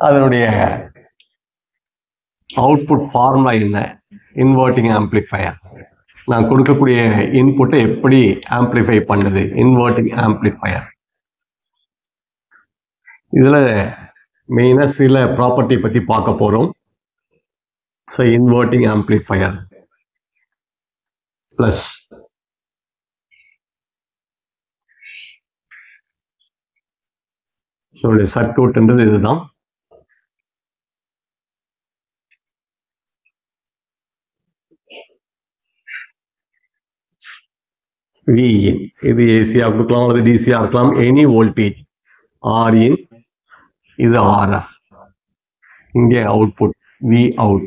அதனுடைய output formula என்ன? Inverting amplifier. நான் கொடுக்கக்கூடிய இன்புட்டை எப்படி ஆம்ப்ளிஃபை பண்ணுது? Inverting amplifier. இதுல மெயினா சில ப்ராப்பர்ட்டி பத்தி பார்க்க போறோம். ஸோ இன்வெர்ட்டிங் ஆம்ப்ளிஃபையர் பிளஸ் சர்க்யூட்ன்றது இதுதான். Vin இது ஏசியா கொடுக்கலாம் அல்லது டிசியா இருக்கலாம். எனி வோல்டேஜ் Rin, இது RF. இங்கே அவுட்புட் V அவுட்,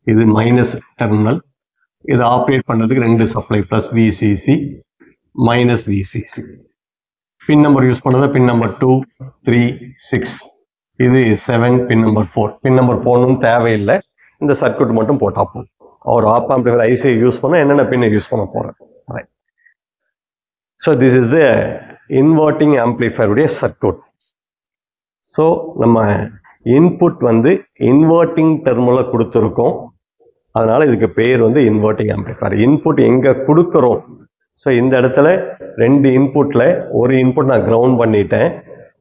இது மைனஸ் டெர்மினல். இதை ஆப்ரேட் பண்றதுக்கு ரெண்டு supply, plus VCC minus VCC. பின் நம்பர் யூஸ் பண்ணது பின் நம்பர் 2, 3, 6, இது 7, பின் நம்பர் 4. பின் நம்பர் 4 தேவையில்லை, இந்த சர்க்யூட் மட்டும் போட்டா போதும். ஒரு ஆப் ஆம்பிளிஃபையர் ஐசியை யூஸ் பண்ண என்னென்ன பின்னை யூஸ் பண்ண போறேன். So this is the inverting amplifier உடைய சர்க்யூட். ஸோ நம்ம இன்புட் வந்து இன்வெர்ட்டிங் டெர்மினல்ல கொடுத்துருக்கோம், அதனால இதுக்கு பேர் வந்து இன்வெர்ட்டிங் ஆம்ப்ளிஃபையர். இன்புட் எங்க கொடுக்குறோம்? ஸோ இந்த இடத்துல ரெண்டு இன்புட்ல ஒரு இன்புட் நான் கிரவுண்ட் பண்ணிட்டேன்,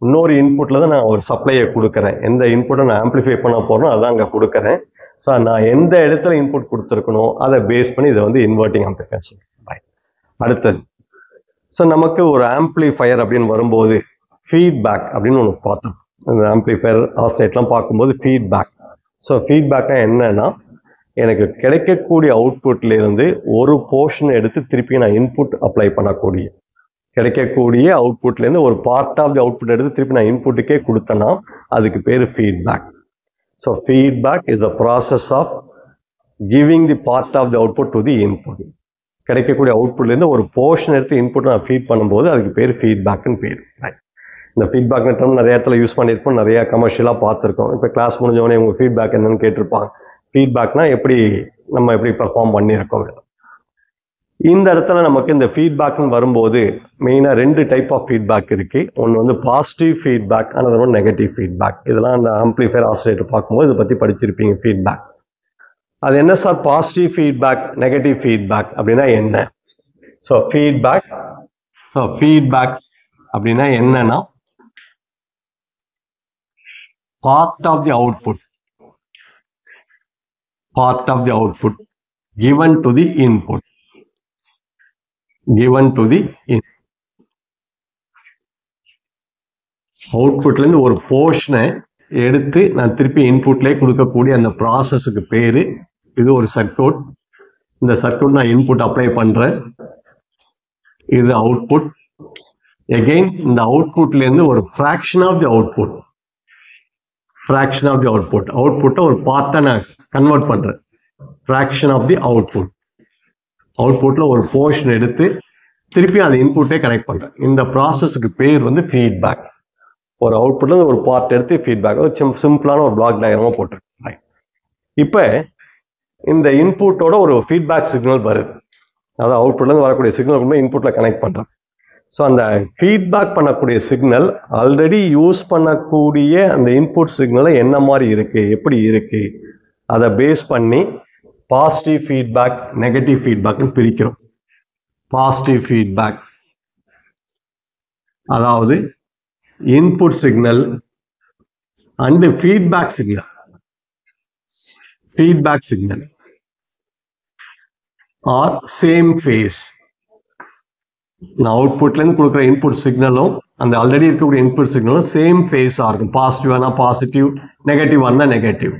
இன்னொரு இன்புட்ல தான் நான் ஒரு சப்ளையை கொடுக்குறேன். எந்த இன்புட்டை நான் ஆம்ப்ளிஃபை பண்ண போறேனோ அதான் அங்கே கொடுக்குறேன். ஸோ நான் எந்த இடத்துல இன்புட் கொடுத்துருக்கணும் அதை பேஸ் பண்ணி இதை வந்து இன்வெர்ட்டிங் ஆம்ப்ளிஃபையர் சொல்றேன். அடுத்தது, ஸோ நமக்கு ஒரு ஆம்ப்ளிஃபையர் அப்படின்னு வரும்போது ஃபீட்பேக் அப்படின்னு ஒன்று பார்த்தோம். அந்த ஆம்ப்ளிஃபையர் ஆசிலேட்லாம் பார்க்கும்போது ஃபீட்பேக். ஸோ ஃபீட்பேக்கா என்னன்னா, எனக்கு கிடைக்கக்கூடிய அவுட்புட்ல இருந்து ஒரு போர்ஷன் எடுத்து திருப்பி நான் இன்புட் அப்ளை பண்ணக்கூடிய, கிடைக்கக்கூடிய அவுட்புட்ல இருந்து ஒரு பார்ட் ஆஃப் தி அவுட்புட் எடுத்து திருப்பி நான் இன்புட்டுக்கே கொடுத்தேன்னா அதுக்கு பேர் feedback. So feedback is the process of giving the part of the output to the input. கிடைக்கக்கூடிய அவுட்புட்ல இருந்து ஒரு போர்ஷன் எடுத்து இன்புட் நான் ஃபீட் பண்ணும்போது அதுக்கு பேர் ஃபீட்பேக்னு பேர். இந்த ஃபீட்பேக் டேர்ம் நிறைய இடத்துல யூஸ் பண்ணியிருப்போம், நிறைய கமர்ஷியலாக பார்த்துருக்கோம். இப்போ கிளாஸ் முடிஞ்சவொடனே உங்க ஃபீட்பேக் என்னன்னு கேட்டிருப்பாங்க. ஃபீட்பேக்னா எப்படி நம்ம எப்படி பெர்ஃபார்ம் பண்ணியிருக்கோம். இந்த இடத்துல நமக்கு இந்த ஃபீட்பேக்னு வரும்போது மெயினாக ரெண்டு டைப் ஆஃப் ஃபீட்பேக் இருக்கு. ஒன்று வந்து positive feedback, another one negative feedback. இதெல்லாம் அந்த ஆம்ப்ளிஃபையர் ஆசிலேட்டர் பார்க்கும்போது இதை பற்றி படிச்சிருப்பீங்க. ஃபீட்பேக் அது என்ன sir? Positive feedback, negative feedback அப்படின்னா என்ன? ஸோ ஃபீட்பேக் அப்படின்னா என்னன்னா, part of the output given to the input, அவுட்புட்ல இருந்து ஒரு போர்ஷனை எடுத்து நான் திருப்பி இன்புட்லேயே கொடுக்கக்கூடிய அந்த ப்ராசஸுக்கு பேரு, இது ஒரு சர்க்யூட். இந்த சர்க்யூட் நான் இன்புட் அப்ளை பண்றேன், இது அவுட்புட். அகைன் இந்த அவுட்புட்ல இருந்து ஒரு ஃபிராக்ஷன் ஆஃப் தி அவுட்புட்டை ஒரு பார்ட்டை நான் கன்வெர்ட் பண்றேன். ஃபிராக்ஷன் ஆஃப் தி அவுட்புட்ல ஒரு போர்ஷன் எடுத்து திருப்பி அந்த இன்புட்டே கனெக்ட் பண்றேன். இந்த ப்ராசஸுக்கு பேர் வந்து ஃபீட்பேக். ஒரு அவுட்புட்ல இருந்து ஒரு பார்ட் எடுத்து ஃபீட்பேக், சிம்பிளான ஒரு பிளாக் டயக்ராமா போட்டிருக்கேன். இப்போ இந்த இன்புட்டோட ஒரு ஃபீட்பேக் சிக்னல் வருது, அதாவது அவுட்புட்ல இருந்து வரக்கூடிய சிக்னல் இன்புட்ல கனெக்ட் பண்றேன். ஸோ அந்த ஃபீட்பேக் பண்ணக்கூடிய சிக்னல் ஆல்ரெடி யூஸ் பண்ணக்கூடிய அந்த இன்புட் சிக்னலை என்ன மாதிரி இருக்கு, எப்படி இருக்கு, அதை பேஸ் பண்ணி பாசிட்டிவ் ஃபீட்பேக், நெகட்டிவ் ஃபீட்பேக்னு பிரிக்கிறோம். பாசிட்டிவ் ஃபீட்பேக் அதாவது input signal and feedback signal are same phase. நான் அவுட்புட்ல இருந்து கொடுக்குற இன்புட் சிக்னலும் அந்த ஆல்ரெடி இருக்கக்கூடிய இன்புட் சிக்னலும் சேம் ஃபேஸா இருக்கும். பாசிட்டிவானா பாசிட்டிவ், நெகட்டிவானா நெகட்டிவ்.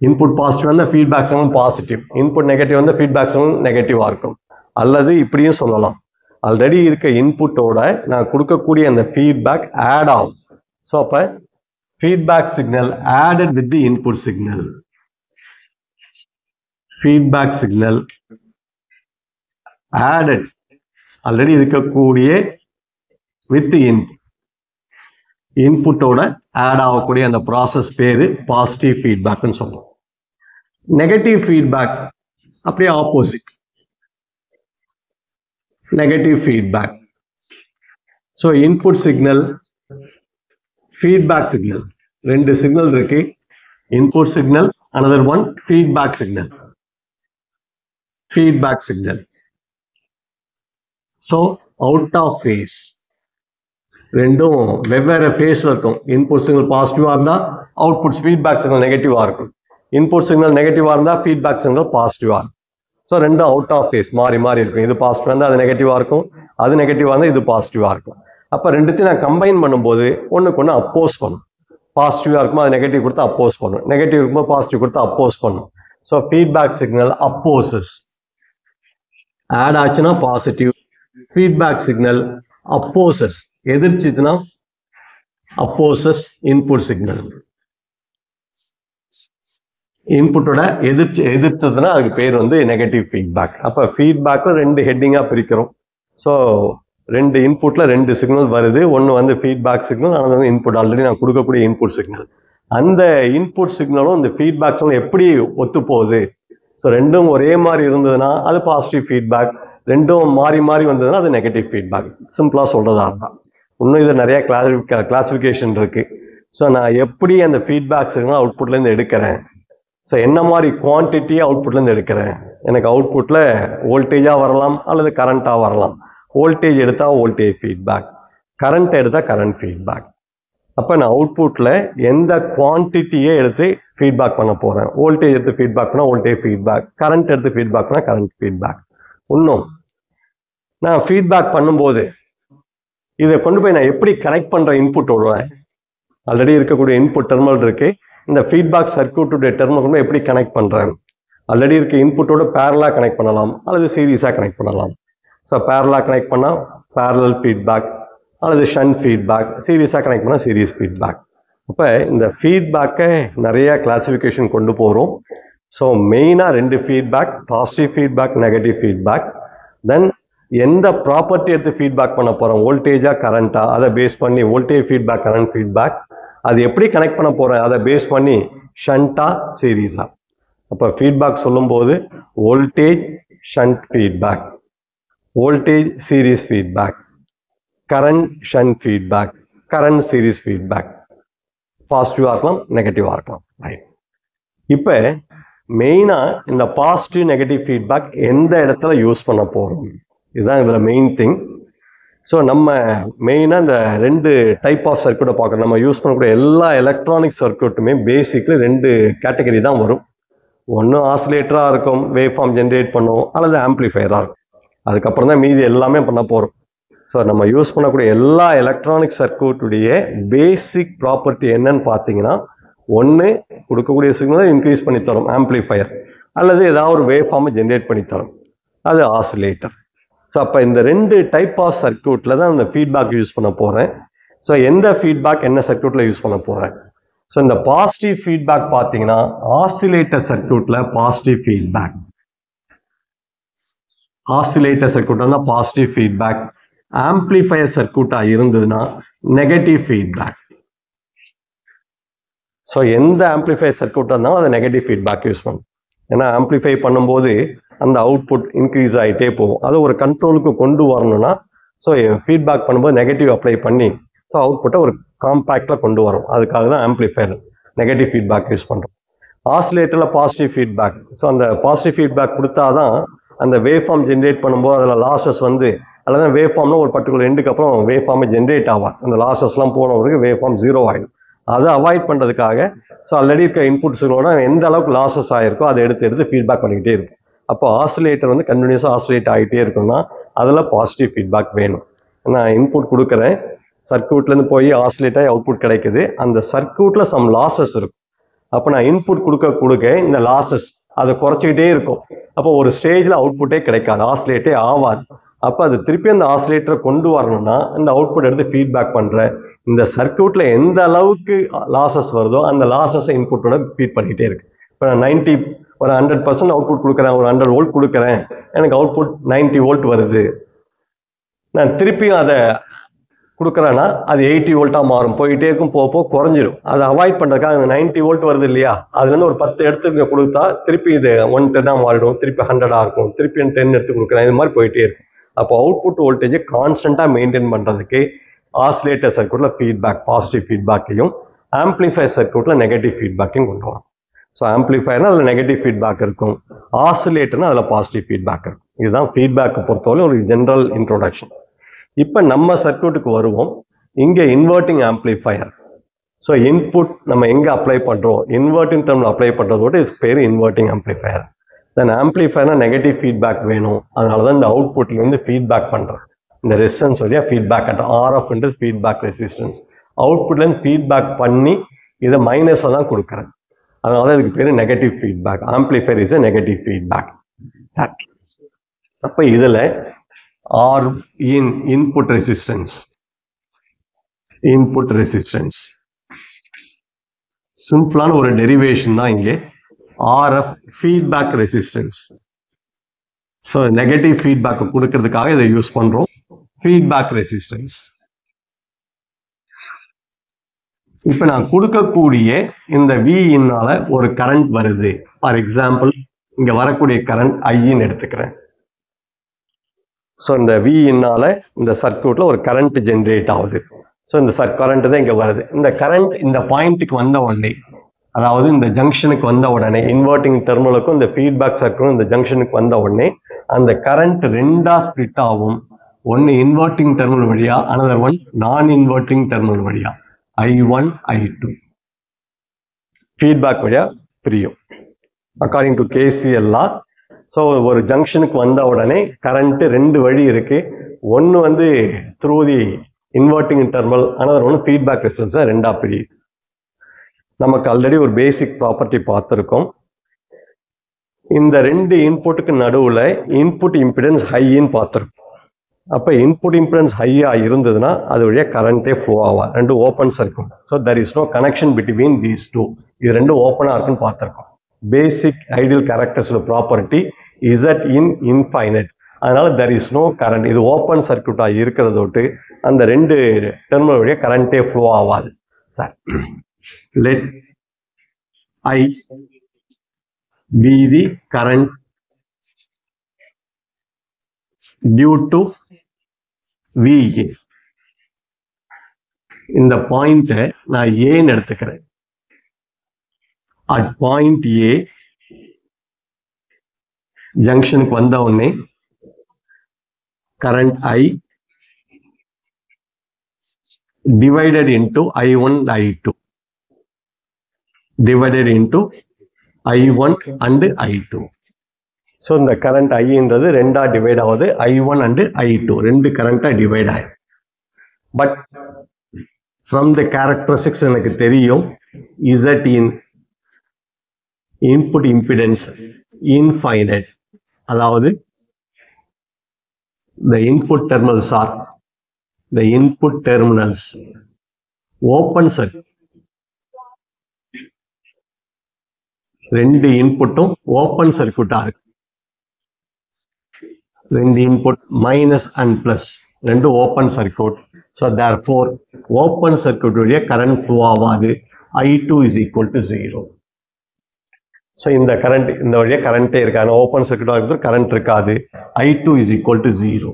இன்புட் பாசிட்டிவ் அந்த feedback signal positive, input negative அந்த ஃபீட்பேக் சிக்னல் நெகட்டிவா இருக்கும். அல்லது இப்படியும் சொல்லலாம், ஆல்ரெடி இருக்க இன்புட்டோட நான் கொடுக்கக்கூடிய அந்த ஃபீட்பேக் ஆட் ஆகும். ஸோ அப்ப feedback signal added with the input signal, feedback signal added already இருக்கக்கூடிய வித் இன்புட்டோட ஆட் ஆகக்கூடிய அந்த ப்ராசஸ் பேரு பாசிட்டிவ் ஃபீட்பேக்னு சொல்லுவோம். நெகட்டிவ் ஃபீட்பேக் அப்படியே opposite, negative feedback. So input signal feedback signal. ரெண்டு signal இருக்கு, input signal, another one feedback signal. Feedback signal. So out of phase. ரெண்டும் வெவ்வேறு ஃபேஸ்ல இருக்கும். இன்புட் சிக்னல் பாசிட்டிவா இருந்தா அவுட்புட் ஃபீட்பேக் சிக்னல் நெகட்டிவா இருக்கும். இன்புட் சிக்னல் நெகட்டிவா இருந்தா ஃபீட்பேக் சிக்னல் பாசிட்டிவா இருக்கும். ஸோ ரெண்டும் அவுட் ஆஃப் ஃபேஸ் மாறி மாறி இருக்கும். இது பாசிட்டிவா இருந்தால் அது நெகட்டிவா இருக்கும், அது நெகட்டிவா இருந்தால் இது பாசிட்டிவா இருக்கும். அப்போ ரெண்டுத்தையும் நான் கம்பைன் பண்ணும்போது ஒன்றுக்கு ஒன்று அப்போஸ் பண்ணும். பாசிட்டிவா இருக்கும்போது அது நெகட்டிவ் கொடுத்தா அப்போஸ் பண்ணும், நெகட்டிவ் இருக்கும்போது பாசிட்டிவ் கொடுத்தா அப்போஸ் பண்ணும். So feedback signal opposes. Add ஆச்சுன்னா பாசிட்டிவ், ஃபீட்பேக் சிக்னல் அப்போசஸ். எதிர்ச்சிதுன்னா அப்போசஸ் இன்புட் சிக்னல். இன்புட்டோட எதிர்த்ததுன்னா அதுக்கு பேர் வந்து நெகட்டிவ் ஃபீட்பேக். அப்போ ஃபீட்பேக்கில் ரெண்டு ஹெட்டிங்காக பிரிக்கிறோம். ஸோ ரெண்டு இன்புட்டில் ரெண்டு சிக்னல் வருது. ஒன்று வந்து ஃபீட்பேக் சிக்னல், அது வந்து இன்புட் ஆல்ரெடி நான் கொடுக்கக்கூடிய இன்புட் சிக்னல். அந்த இன்புட் சிக்னலும் இந்த ஃபீட்பேக் சிக்னல் எப்படி ஒத்து போகுது? ஸோ ரெண்டும் ஒரே மாதிரி இருந்ததுன்னா அது பாசிட்டிவ் ஃபீட்பேக், ரெண்டும் மாறி மாறி வந்ததுன்னா அது நெகட்டிவ் ஃபீட்பேக். சிம்பிளாக சொல்கிறதா இருந்தால். இன்னும் இது நிறைய கிளாசிஃபிகேஷன் இருக்கு. ஸோ நான் எப்படி அந்த ஃபீட்பேக் சிக்னல் அவுட்புட்லேருந்து எடுக்கிறேன், ஸோ என்ன மாதிரி குவான்டிட்டி அவுட்புட்லேருந்து எடுக்கிறேன். எனக்கு அவுட்புட்டில் வோல்டேஜாக வரலாம் அல்லது கரண்ட்டாக வரலாம். வோல்டேஜ் எடுத்தால் வோல்டேஜ் ஃபீட்பேக், கரண்ட் எடுத்தால் கரண்ட் ஃபீட்பேக். அப்போ நான் அவுட்புட்டில் எந்த குவான்டிட்டியை எடுத்து ஃபீட்பேக் பண்ண போகிறேன். வோல்டேஜ் எடுத்து ஃபீட்பேக் பண்ணால் வோல்டேஜ் ஃபீட்பேக், கரண்ட் எடுத்து ஃபீட்பேக் பண்ணால் கரண்ட் ஃபீட்பேக். இன்னும் நான் ஃபீட்பேக் பண்ணும்போது இதை கொண்டு போய் நான் எப்படி கனெக்ட் பண்ணுற இன்புட் விடுவேன். ஆல்ரெடி இருக்கக்கூடிய இன்புட் டெர்மினல் இருக்கு, இந்த ஃபீட்பேக் சர்க்யூட்டுடைய டெர்மினல் கொண்டு எப்படி கனெக்ட் பண்ணுறேன். ஆல்ரெடி இருக்க இன்புட்டோட பேரலாக கனெக்ட் பண்ணலாம் அல்லது சீரீஸாக கனெக்ட் பண்ணலாம். ஸோ பேரலாக கனெக்ட் பண்ணால் பேரலல் ஃபீட்பேக் அல்லது ஷண்ட் ஃபீட்பேக், சீரீஸாக கனெக்ட் பண்ணால் சீரீஸ் ஃபீட்பேக். அப்போ இந்த ஃபீட்பேக்கை நிறைய கிளாசிஃபிகேஷன் கொண்டு போகிறோம். ஸோ மெயினாக ரெண்டு feedback, positive feedback, negative feedback. Then எந்த ப்ராப்பர்ட்டி எடுத்து ஃபீட்பேக் பண்ண போகிறோம், வோல்டேஜா கரண்ட்டா, அதை பேஸ் பண்ணி வோல்டேஜ் ஃபீட்பேக், கரண்ட் ஃபீட்பேக். அது எப்படி கனெக்ட் பண்ண போகிறேன், அதை பேஸ் பண்ணி ஷண்டா சீரீஸா. அப்போ ஃபீட்பேக் சொல்லும்போது voltage shunt feedback, voltage series feedback, current shunt feedback, current series feedback. பாசிட்டிவாக இருக்கலாம், நெகட்டிவாக இருக்கலாம். ரைட். இப்போ மெயினாக இந்த பாசிட்டிவ் நெகட்டிவ் ஃபீட்பேக் எந்த இடத்துல யூஸ் பண்ண போகிறோம், இதுதான் இதில் மெயின் திங். ஸோ நம்ம மெயினாக இந்த ரெண்டு டைப் ஆஃப் சர்க்யூட்டை பார்க்குறோம். நம்ம யூஸ் பண்ணக்கூடிய எல்லா எலக்ட்ரானிக் சர்க்யூட்டுமே பேசிக்லி ரெண்டு கேட்டகரி தான் வரும். ஒன்று ஆசிலேட்டராக இருக்கும், வேவ் ஃபார்ம் ஜென்ரேட் பண்ணும், அல்லது ஆம்ப்ளிஃபையராக இருக்கும். அதுக்கப்புறம் தான் மீதி எல்லாமே பண்ண போகிறோம். ஸோ நம்ம யூஸ் பண்ணக்கூடிய எல்லா எலக்ட்ரானிக் சர்க்யூட்டுடைய பேசிக் ப்ராப்பர்ட்டி என்னன்னு பார்த்தீங்கன்னா, ஒன்று கொடுக்கக்கூடிய சிக்னலை இன்க்ரீஸ் பண்ணி தரும் ஆம்ப்ளிஃபையர், அல்லது ஏதாவது ஒரு வேவ் ஃபார்மை ஜென்ரேட் பண்ணி தரும், அது ஆசிலேட்டர். ஸோ அப்போ இந்த ரெண்டு டைப் ஆஃப் சர்க்யூட்டில் தான் இந்த ஃபீட்பேக் யூஸ் பண்ண போகிறேன். ஸோ எந்த ஃபீட்பேக் என்ன சர்க்யூட்டில் யூஸ் பண்ண போகிறேன். ஸோ இந்த பாசிட்டிவ் ஃபீட்பேக் பார்த்தீங்கன்னா ஆசிலேட்டர் சர்க்யூட்டில் பாசிட்டிவ் ஃபீட்பேக், ஆசிலேட்டர் சர்க்யூட்ல பாசிட்டிவ் ஃபீட்பேக். ஆம்ப்ளிஃபையர் சர்க்யூட்டாக இருந்ததுன்னா நெகட்டிவ் ஃபீட்பேக். ஸோ எந்த ஆம்ப்ளிஃபையர் சர்க்யூட்டாக இருந்தாலும் அதை நெகட்டிவ் ஃபீட்பேக் யூஸ் பண்ணும். ஏன்னா ஆம்ப்ளிஃபை பண்ணும்போது அந்த அவுட்புட் இன்க்ரீஸ் ஆகிட்டே போகும். அது ஒரு கண்ட்ரோலுக்கு கொண்டு வரணும்னா ஸோ ஃபீட்பேக் பண்ணும்போது நெகட்டிவ் அப்ளை பண்ணி ஸோ அவுட்புட்டை ஒரு காம்பேக்டில் கொண்டு வரும். அதுக்காக தான் ஆம்ப்ளிஃபையர் நெகட்டிவ் ஃபீட்பேக் யூஸ் பண்ணுறோம். ஆசிலேட்டரில் பாசிட்டிவ் ஃபீட்பேக். ஸோ அந்த பாசிட்டிவ் ஃபீட்பேக் கொடுத்தா தான் அந்த வேவ் ஃபார்ம் ஜென்ரேட் பண்ணும்போது அதில் லாசஸ் வந்து, அல்லது வேவ் ஃபார்ம்னா ஒரு பர்டிகுலர் எண்டுக்கு அப்புறம் வேவ் ஃபார்மை ஜென்ரேட் ஆகும். அந்த லாசஸ்லாம் போனவருக்கு வேவ் ஃபார்ம் 0 ஆகிடும். அதை அவாய்ட் பண்ணுறதுக்காக ஸோ ஆல்ரெடி இருக்க இன்புட்ஸுகளோட எந்த அளவுக்கு லாசஸ் ஆகிருக்கோ அதை எடுத்து ஃபீட்பேக் பண்ணிக்கிட்டே இருக்கும். அப்போ ஆசிலேட்டர் வந்து கண்டினியூஸாக ஆசிலேட் ஆகிட்டே இருக்குன்னா அதில் பாசிட்டிவ் ஃபீட்பேக் வேணும். நான் இன்புட் கொடுக்குறேன், சர்க்யூட்லேருந்து போய் ஆசிலேட் ஆகி அவுட்புட் கிடைக்குது, அந்த சர்க்யூட்டில் சம் லாசஸ் இருக்கும். அப்போ நான் இன்புட் கொடுக்க இந்த லாசஸ் அதை குறைச்சிக்கிட்டே இருக்கும். அப்போ ஒரு ஸ்டேஜில் அவுட்புட்டே கிடைக்காது, ஆசிலேட்டே ஆகாது. அப்போ அது திருப்பி அந்த ஆசிலேட்டரை கொண்டு வரணும்னா இந்த அவுட்புட் எடுத்து ஃபீட்பேக் பண்ணுறேன். இந்த சர்க்யூட்டில் எந்த அளவுக்கு லாசஸ் வருதோ அந்த லாசஸை இன்புட்டோட ஃபீட் பண்ணிக்கிட்டே இருக்கு. இப்போ நான் 100% அவுட்புட் கொடுக்குறேன், ஒரு 100 வோல்ட் கொடுக்குறேன், எனக்கு அவுட்புட் 90 வோல்ட் வருது. நான் திருப்பியும் அதை கொடுக்குறேன்னா அது 80 வோல்ட்டாக மாறும், போயிட்டே இருக்கும், போக குறைஞ்சிரும். அதை அவாய்ட் பண்ணுறதுக்காக 90 வோல்ட் வருது இல்லையா, அதுலேருந்து ஒரு 10 எடுத்து கொடுத்தா திருப்பி இது 110 மாறிடும், திருப்பி 100 இருக்கும், திருப்பி 10 எடுத்து கொடுக்குறேன், இது மாதிரி போயிட்டே இருக்கும். அப்போ அவுட்புட் வோல்டேஜை கான்ஸ்டண்ட்டாக மெயின்டைன் பண்ணுறதுக்கு ஆசிலேட்டர் சர்க்யூட்ல ஃபீட்பேக் பாசிட்டிவ் ஃபீட்பேக்கையும் ஆம்பிளிஃபையர் சர்க்யூட்ல நெகட்டிவ் ஃபீட்பேக்கையும் கொண்டு வரும். ஸோ ஆம்பிளிஃபையர்னா அதில் நெகட்டிவ் ஃபீட்பேக் இருக்கும், ஆசிலேட்டர்னா அதில் பாசிட்டிவ் ஃபீட்பேக் இருக்கும். இதுதான் ஃபீட்பேக்கை பொறுத்தவரை ஒரு ஜென்ரல் இன்ட்ரோடக்ஷன். இப்போ நம்ம சர்க்யூட்டுக்கு வருவோம். இங்கே இன்வெர்ட்டிங் ஆம்பிளிஃபையர். ஸோ இன்புட் நம்ம எங்கே அப்ளை பண்ணுறோம், இன்வெர்ட்டிங் டர்மில் அப்ளை பண்ணுறதோட இது பேர் இன்வெர்ட்டிங் ஆம்பிளிஃபையர். தென் ஆம்பிளிஃபையர்னா நெகட்டிவ் ஃபீட்பேக் வேணும், அதனால தான் இந்த அவுட்புட்லேருந்து ஃபீட்பேக் பண்ணுறேன். இந்த ரெசிஸ்டன்ஸ் வழியாக ஃபீட்பேக் ஆர்எஃப் ஃபீட்பேக் ரெசிஸ்டன்ஸ் அவுட்புட்லேருந்து ஃபீட்பேக் பண்ணி இதை மைனஸில் தான் கொடுக்குறேன். அதனால தான் இதுக்கு பேர் negative feedback. Amplifier is a negative feedback. சரி, அப்போ இதில் ஆர் இன்புட் ரெசிஸ்டன்ஸ் சிம்பிளான ஒரு டெரிவேஷன் தான் இங்கே RF feedback resistance. So negative feedback கொடுக்கறதுக்காக இதை யூஸ் பண்றோம், ஃபீட்பேக் ரெசிஸ்டன்ஸ். இப்போ நான் கொடுக்கக்கூடிய இந்த Vஇன்னால ஒரு கரண்ட் வருது. ஃபார் எக்ஸாம்பிள் இங்க வரக்கூடிய கரண்ட் ஐன்னு எடுத்துக்கிறேன். ஸோ இந்த Vஇன்னால இந்த சர்க்யூட்ல ஒரு கரண்ட் ஜென்ரேட் ஆகுது. ஸோ இந்த கரண்ட் தான் இங்க வருது. இந்த கரண்ட் இந்த பாயிண்ட்டுக்கு வந்த உடனே, அதாவது இந்த ஜங்ஷனுக்கு வந்த உடனே, இன்வெர்ட்டிங் டெர்மினலுக்கும் இந்த ஃபீட்பேக் சர்க்யூட்டும் இந்த ஜங்ஷனுக்கு வந்த உடனே அந்த கரண்ட் ரெண்டா ஸ்பிளிட் ஆகும். ஒன்னு இன்வெர்ட்டிங் டெர்மினல் வழியா, அனதர் ஒன் நான் இன்வெர்ட்டிங் டெர்மினல் வழியா. I1 I2 ஃபீட்பேக் வழியா பிரியும் according to KCL law. So ஒரு ஜங்ஷனுக்கு வந்த உடனே கரண்ட் ரெண்டு வழி இருக்கு. ஒன்னு வந்து through the inverting terminal, another one feedback resistance ரெண்டா பிரியும். நமக்கு ஆல்ரெடி ஒரு பேசிக் ப்ராப்பர்ட்டி பார்த்துருக்கோம். இந்த ரெண்டு இன்புட்டுக்கு நடுவில் இன்புட் இம்பிடன்ஸ் ஹைன்னு பார்த்துருக்கோம். அப்போ இன்புட் இம்பிடன்ஸ் ஹையா இருந்ததுன்னா அது வழியாக கரண்டே ஃப்ளோ ஆகும், ரெண்டு open circuit. So there is no connection between these two. இது ரெண்டும் ஓப்பனாக இருக்குன்னு பார்த்துருக்கோம். பேசிக் ஐடியல் கேரக்டர்ஸோட ப்ராப்பர்ட்டி இசட் இன்ஃபைனைட். அதனால தெர் இஸ் நோ கரண்ட். இது ஓப்பன் சர்க்யூட்டாக இருக்கிறதோட்டு அந்த ரெண்டு டெர்மினல் வழியாக கரண்டே ஃப்ளோ ஆகாது. Sir, let I be the current due to VA. இந்த பாயிண்ட் நான் ஏன்னு எடுத்துக்கிறேன். at point A ஜங்ஷனுக்கு வந்த உடனே current I divided into I1 I2 divided into I1 and I2. So இந்த current I-ன்றது ரெண்டா டிவைட் ஆகுது, I1 and I2 ரெண்டு கரண்டா டிவைட் ஆகுது. பட் ஃப்ரம் த கேரக்டரிஸ்டிக்ஸ் எனக்கு தெரியும் Z in input impedance infinite, அதாவது the input terminals open circuit. ரெண்டு இன்புட்டும் open சர்க்யூட்டா இருக்கு. ரெண்டு இன்புட் மைனஸ் அண்ட் பிளஸ் ரெண்டு open circuit. So therefore open circuit வழியா கரண்ட் ஃப்ளோ ஆகாது. I2 is equal to 0. So இந்த கரண்ட் இந்த வழியா கரண்டே இருக்காது, ஓப்பன் சர்க்யூட்டா இருக்கிறது கரண்ட் இருக்காது. I2 is equal to 0.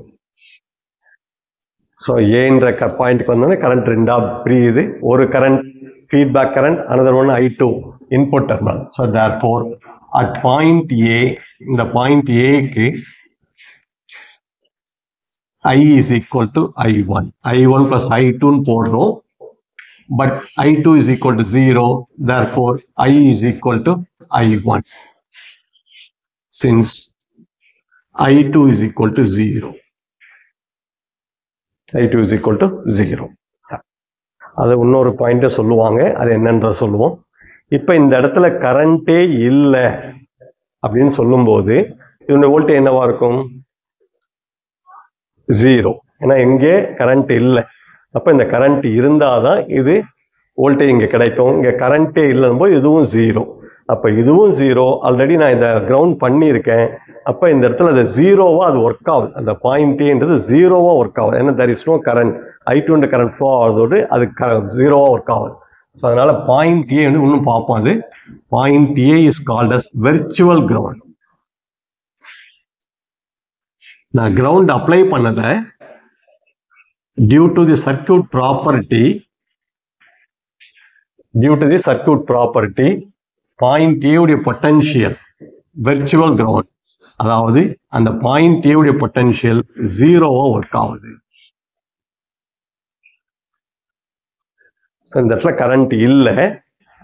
So ஏன்ற பாயிண்ட்க்கு வந்தோடனே கரண்ட் ரெண்டா பிரியுது. ஒரு current feedback current, another one I2 input terminal. So therefore at point A, in the point A க்கு I is equal to I1. I1 plus I2 போடுறோம். But I2 is equal to 0. Therefore I is equal to I1. Since I2 is equal to 0. I2 is equal to 0. அது இன்னொரு பாயிண்ட்டை சொல்லுவாங்க, அது என்னன்ற சொல்லுவோம். இப்போ இந்த இடத்துல கரண்டே இல்லை அப்படின்னு சொல்லும்போது இதனுடைய வோல்டேஜ் என்னவா இருக்கும்? 0. ஏன்னா இங்கே கரண்ட் இல்லை. அப்போ இந்த கரண்ட் இருந்தாதான் இது வோல்டேஜ் இங்கே கிடைக்கும். இங்கே கரண்டே இல்லைன்னு போது இதுவும் 0. அப்போ இதுவும் 0. ஆல்ரெடி நான் இதை கிரவுண்ட் பண்ணியிருக்கேன். அப்போ இந்த இடத்துல அது 0வா அது ஒர்க் ஆகுது. அந்த பாயிண்டேன்றது 0வா ஒர்க் ஆகுது. ஏன்னா there is no current. I2 current flow ஆகுதோடு அது 0வா ஒர்க் ஆகுது. ஸோ அதனால பாயிண்ட் ஏ வந்து இன்னும் பார்ப்போம். அது point A is called as virtual ground. நான் கிரவுண்ட் அப்ளை பண்ணல, due to the circuit property, point A உடைய potential virtual ground, அதாவது அந்த point A உடைய potential 0-ஆ ஒர்க் ஆகுது. ஸோ இந்த இடத்துல கரண்ட் இல்லை.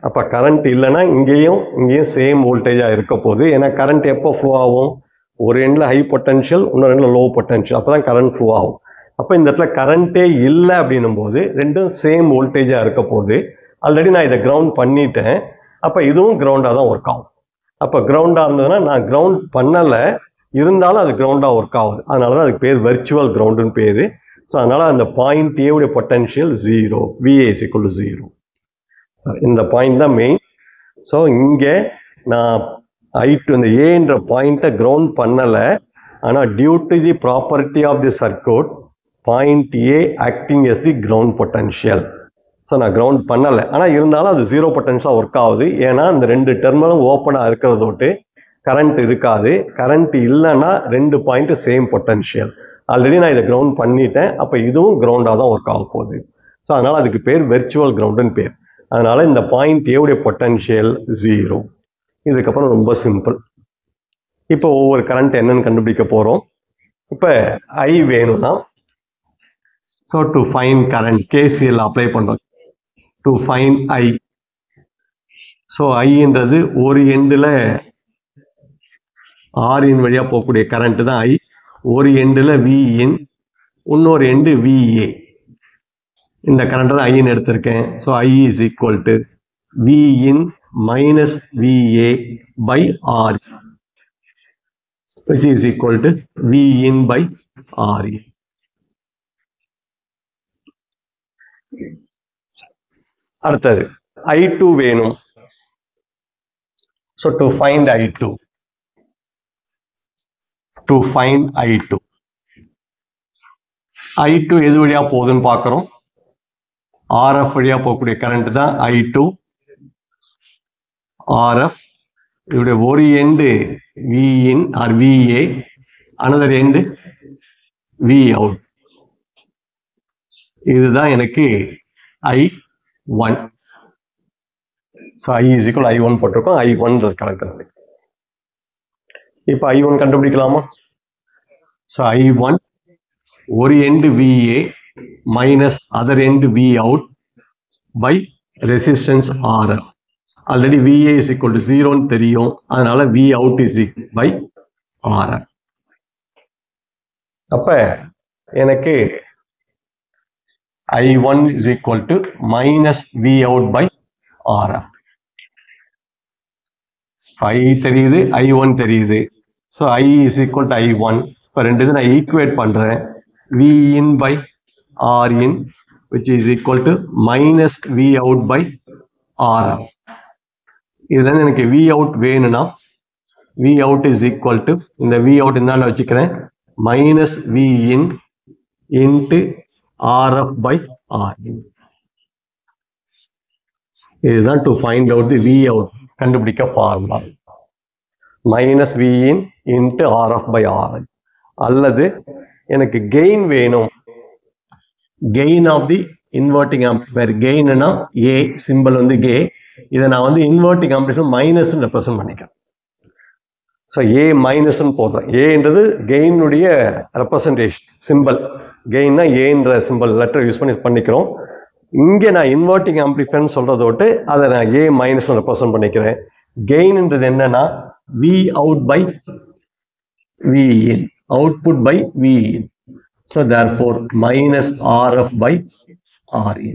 அப்போ கரண்ட் இல்லைன்னா இங்கேயும் சேம் வோல்டேஜாக இருக்க போகுது. ஏன்னா கரண்ட் எப்போ ஃப்ளோ ஆகும்? ஒரு எண்டில் ஹை பொட்டன்ஷியல், இன்னொரு எண்டில் லோ பொட்டன்ஷியல், அப்போ தான் கரண்ட் ஃப்ளோ ஆகும். அப்போ இந்த இடத்துல கரண்ட்டே இல்லை அப்படின்னும் போது ரெண்டும் சேம் வோல்டேஜாக இருக்க போகுது. ஆல்ரெடி நான் இதை கிரவுண்ட் பண்ணிட்டேன். அப்போ இதுவும் கிரவுண்டாக தான் ஒர்க் ஆகும். அப்போ கிரவுண்டாக இருந்ததுன்னா நான் கிரவுண்ட் பண்ணலை, இருந்தாலும் அது கிரவுண்டாக ஒர்க் ஆகுது. அதனால தான் அதுக்கு பேர் வெர்ச்சுவல் கிரவுண்டுன்னு பேர். ஸோ அதனால் அந்த பாயிண்ட் ஏ உடைய potential 0, VA is equal to 0. சரி, இந்த பாயிண்ட் தான் மெயின். ஸோ இங்கே நான் I2 இந்த ஏன்ற பாயிண்ட்டை கிரவுண்ட் பண்ணலை. ஆனால் due to the property of the circuit point A acting as the ground potential. So நான் கிரவுண்ட் பண்ணலை, ஆனால் இருந்தாலும் அது 0 பொட்டன்ஷியலாக ஒர்க் ஆகுது. ஏன்னா இந்த ரெண்டு டெர்மினலும் ஓப்பனாக இருக்கிறதோட்டு கரண்ட் இருக்காது. கரண்ட் இல்லைன்னா ரெண்டு பாயிண்ட் சேம் பொட்டன்ஷியல். ஆல்ரெடி நான் இதை கிரவுண்ட் பண்ணிட்டேன். அப்போ இதுவும் கிரவுண்டாக தான் ஒர்க் ஆக போகுது. ஸோ அதனால் அதுக்கு பேர் வெர்ச்சுவல் கிரவுண்டுன்னு பேர். அதனால் இந்த பாயிண்ட் ஏவுடைய பொட்டன்ஷியல் 0. இதுக்கப்புறம் ரொம்ப சிம்பிள். இப்போ ஒவ்வொரு கரண்ட் என்னன்னு கண்டுபிடிக்க போகிறோம். இப்போ ஐ வேணும்னா, so to find current KCL apply பண்ணுறோம். To find I. ஸோ ஐன்றது ஒரு எண்டில் ஆரின் வழியாக போகக்கூடிய கரண்ட் தான் ஐ. ஒரு எண்டில் VIN, இன்னொரு எண்டு VA. இந்த கரண்ட் தான் ஐன்னு எடுத்திருக்கேன். So I is equal to VIN minus VA by R, which is equal to VIN by RE. அடுத்தது I2 வேணும். So to find I2. To find I2. I2 எது வழியா போகுதுன்னு பார்க்குறோம். RF வழியா போகக்கூடிய கரண்ட் தான் I2. RF இதோடைய ஒரு end VIN or VA, another end Vout. இதுதான் எனக்கு I1. So I is equal I1 போட்டிருக்கோம். I1 current. இப்போ I1 கண்டுபிடிக்கலாமா? ஸோ I1 ஒரு end VA minus other end Vout by resistance RF. Already VA is equal to 0ன்னு தெரியும். அதனால Vout is equal by RF. அப்ப எனக்கு I1 is equal to minus Vout by RF. I தெரியுது, I1 தெரியுது. So I is equal to I1. இப்போ ரெண்டு இது நான் ஈக்குவேட் பண்ணுறேன். VIN by RIN, which is equal to minus Vout by RF. இதுதான் எனக்கு Vout வேணும்னா Vout is equal to, இந்த Vout இருந்தாலும் வச்சுக்கிறேன், minus VIN into RF by RIN. இதுதான் to find out the Vout கண்டுபிடிக்க formula. Minus VIN into RF by RIN. அல்லது எனக்கு கெயின் வேணும். Gain of the inverting amplifier. கெயின்னா A சிம்பிள் வந்து கே. இதை நான் வந்து இன்வெர்ட்டிங் ஆம்பிளிஃபையர் மைனஸ் ரெப்ரசன்ட் பண்ணிக்கிறேன். ஸோ A மைனஸ்ன்னு போடுறேன். ஏன்றது கெயினுடைய ரெப்ரசன்டேஷன் சிம்பிள். கெயின்னா ஏன்ற சிம்பிள் லெட்டர் யூஸ் பண்ணிக்கிறோம். இங்கே நான் இன்வெர்ட்டிங் ஆம்பிளிஃபையர்னு சொல்றதோட்டு அதை நான் A மைனஸ் ரெப்ரசன்ட் பண்ணிக்கிறேன். கெயின்ன்றது என்னன்னா Vout by VIN, output by VIN. So therefore minus RF by RIN.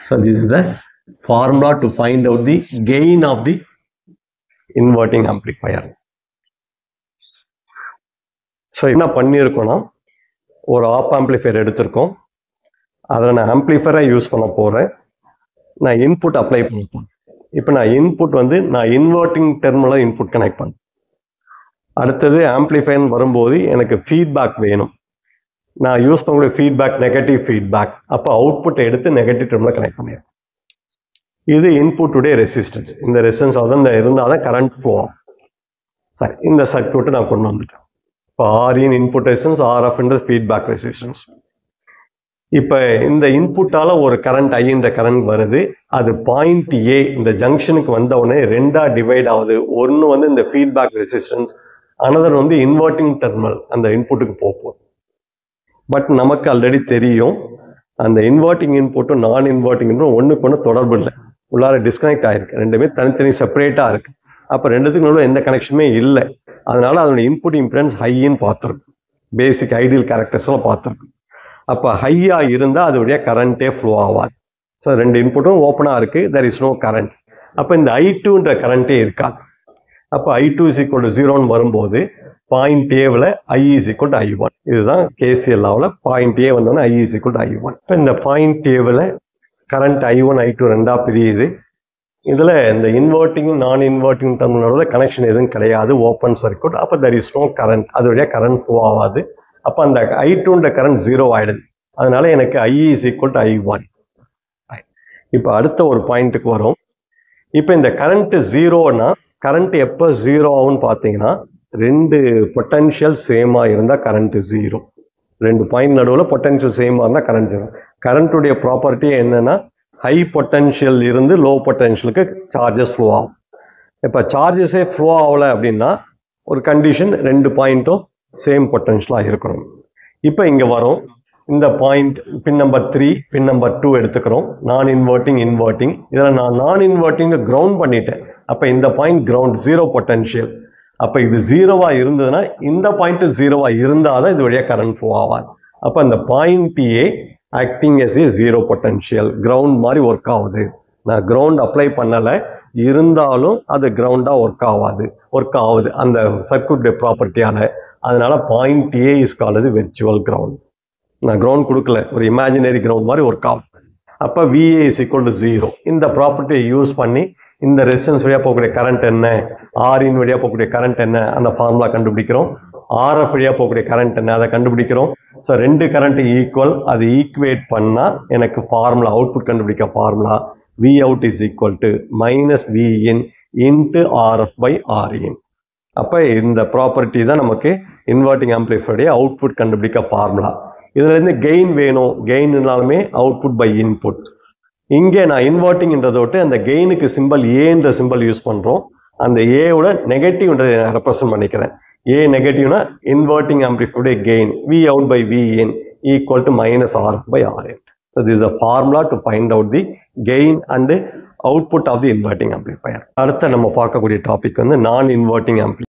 So this is the formula to find out the gain of the inverting amplifier. So என்ன பண்ணியிருக்கோம்னா, ஒரு app amplifier எடுத்திருக்கோம். அதில் நான் ஆம்பிளிஃபையரை use பண்ண போகிறேன். நான் இன்புட் அப்ளை பண்ணிப்பேன். இப்போ நான் இன்புட் வந்து நான் இன்வெர்ட்டிங் டெர்மினல் இன்புட் கனெக்ட் பண்ணேன். அடுத்தது ஆம்பிளிஃபையர் வரும்போது எனக்கு ஃபீட்பேக் வேணும். நான் யூஸ் பண்ணக்கூடிய ஃபீட்பேக் நெகட்டிவ் ஃபீட்பேக். அப்போ அவுட்புட்டை எடுத்து நெகட்டிவ் டெர்மினல் கனெக்ட் பண்ணிடுறேன். இது இன்புட்டுடைய ரெசிஸ்டன்ஸ். இந்த ரெசிஸ்டன்ஸ் வந்து இருந்தால் தான் கரண்ட் ஃப்ளோ ஆகும். சரி, இந்த சர்க்யூட்டை நான் கொண்டு வந்துட்டேன். இப்போ RIN இன்புட் ரெசிஸ்டன்ஸ், RFன்றது ஃபீட்பேக் ரெசிஸ்டன்ஸ். இப்போ இந்த இன்புட்டால ஒரு கரண்ட் ஐன்ற கரண்ட் வருது. அது பாயிண்ட் ஏ இந்த ஜங்ஷனுக்கு வந்த உடனே ரெண்டா டிவைட் ஆகுது. ஒன்று வந்து இந்த ஃபீட்பேக் ரெசிஸ்டன்ஸ், அனதர் வந்து இன்வெர்ட்டிங் டெர்மினல் அந்த இன்புட்டுக்கு போகும். பட் நமக்கு ஆல்ரெடி தெரியும் அந்த இன்வெர்ட்டிங் இன்புட்டும் நான் இன்வெர்ட்டிங் இன்புட்டும் ஒன்றுக்கு ஒன்று தொடர்பு இல்லை, உள்ளார டிஸ்கனெக்ட் ஆயிருக்கு. ரெண்டுமே தனித்தனி செப்பரேட்டாக இருக்கு. அப்போ ரெண்டுத்துக்கு நடுவில் எந்த கனெக்ஷனுமே இல்லை. அதனால அதோட இன்புட் இம்பிடன்ஸ் ஹைன்னு பார்த்துருக்கும். பேசிக் ஐடியல் கேரக்டர்ஸ்லாம் பார்த்துருக்கும். அப்போ ஹையாக இருந்தால் அது வழியாக கரண்ட்டே ஃப்ளோ ஆகாது. ஸோ ரெண்டு இன்புட்டும் ஓப்பனாக இருக்குது, தெர் இஸ் நோ கரண்ட். அப்போ இந்த I2ன்ற கரண்ட்டே இருக்காது. அப்போ I2 = 0ன்னு வரும்போது பாயிண்ட் ஏவில் I = I1. இதுதான் KCL லாவில். பாயிண்ட் ஏ வந்தோடனே I = I1. இப்போ இந்த பாயிண்ட் ஏவில் கரண்ட் I1 I2 ரெண்டாக பிரியுது. இதில் இந்த இன்வெர்ட்டிங் நான் இன்வெர்ட்டிங் டெர்மினலோட கனெக்ஷன் எதுவும் கிடையாது, ஓப்பன் சர்க்யூட். அப்போ தெர் இஸ் நோ கரண்ட், அது வழியாக கரண்ட் ஃப்ளோ ஆகாது. அப்போ அந்த I2ன்ற கரண்ட் 0 ஆகிடுது. அதனால எனக்கு I = I1. இப்போ அடுத்த ஒரு பாயிண்ட்டுக்கு வரும். இப்போ இந்த கரண்ட் 0னா கரண்ட் எப்போ 0 ஆகும்னு பார்த்தீங்கன்னா ரெண்டு பொட்டன்ஷியல் சேமாக இருந்தால் கரண்ட் 0. ரெண்டு பாயிண்ட் நடுவில் பொட்டன்ஷியல் சேமாக இருந்தால் கரண்ட் 0. கரண்ட்டுடைய ப்ராப்பர்ட்டி என்னன்னா ஹை பொட்டன்ஷியல் இருந்து லோ பொட்டன்ஷியலுக்கு சார்ஜஸ் ஃப்ளோ ஆகும். இப்போ சார்ஜஸே ஃப்ளோ ஆகலை அப்படின்னா ஒரு கண்டிஷன் ரெண்டு பாயிண்ட்டும் சேம் பொட்டன்ஷியலாக இருக்கணும். இப்போ இங்கே வரும் இந்த பாயிண்ட் பின் நம்பர் 3 பின் நம்பர் 2 எடுத்துக்கிறோம். நான் இன்வெர்ட்டிங் இன்வெர்ட்டிங் இதில் நான் நான் இன்வெர்ட்டிங் கிரவுண்ட் பண்ணிட்டேன். அப்போ இந்த பாயிண்ட் கிரவுண்ட் 0 பொட்டன்ஷியல். அப்போ இது 0வா இருந்ததுன்னா இந்த பாயிண்ட் 0வா இருந்தால் தான் இது வழியாக கரண்ட் ஃப்ளோ ஆகாது. அப்போ அந்த point A acting as A 0 potential ground மாதிரி ஒர்க் ஆகுது. நான் கிரவுண்ட் அப்ளை பண்ணலை, இருந்தாலும் அது கிரவுண்டாக ஒர்க் ஆகுது அந்த சர்க்யூட் ப்ராப்பர்ட்டியால். அதனால point A is called virtual ground. நான் கிரவுண்ட் கொடுக்கல, ஒரு இமேஜினரி கிரவுண்ட் மாதிரி ஒர்க் ஆகுது. அப்போ VA = 0. இந்த ப்ராப்பர்ட்டியை யூஸ் பண்ணி இந்த ரெசிஸ்டன்ஸ் வழியாக போகக்கூடிய கரண்ட் என்ன, Rin வழியாக போகக்கூடிய கரண்ட் என்ன, அந்த ஃபார்முலா கண்டுபிடிக்கிறோம். RF வழியாக போகக்கூடிய கரண்ட் என்ன, அதை கண்டுபிடிக்கிறோம். ஸோ ரெண்டு கரண்ட் ஈக்குவல், அது ஈக்குவேட் பண்ணால் எனக்கு ஃபார்முலா அவுட்புட் கண்டுபிடிக்க ஃபார்முலா Vout = -Vin × RF/Rin. அப்போ இந்த ப்ராப்பர்ட்டி தான் நமக்கு இன்வெர்ட்டிங் ஆம்ப்ளிஃபையருடைய அவுட்புட் கண்டுபிடிக்க ஃபார்முலா. இதுலேருந்து கெயின் வேணும், கெயின்னாலுமே அவுட்புட் பை இன்புட். இங்கே நான் இன்வெர்ட்டிங்ன்றதை விட்டு அந்த கெயினுக்கு சிம்பிள் ஏன்ற சிம்பிள் யூஸ் பண்ணுறோம். அந்த ஏவோட நெகட்டிவ்ன்றதை நான் ரெப்ரசன்ட் பண்ணிக்கிறேன். ஏ நெகட்டிவ்னா inverting ஆம்ப்ளிஃபையருடைய gain Vout/Vin = -RF/Rin. So this is the formula to find out the gain and output of the inverting amplifier. அடுத்த நம்ம பார்க்கக்கூடிய டாபிக் வந்து நான் இன்வெர்ட்டிங் ஆம்ப்ளிஃபையர்.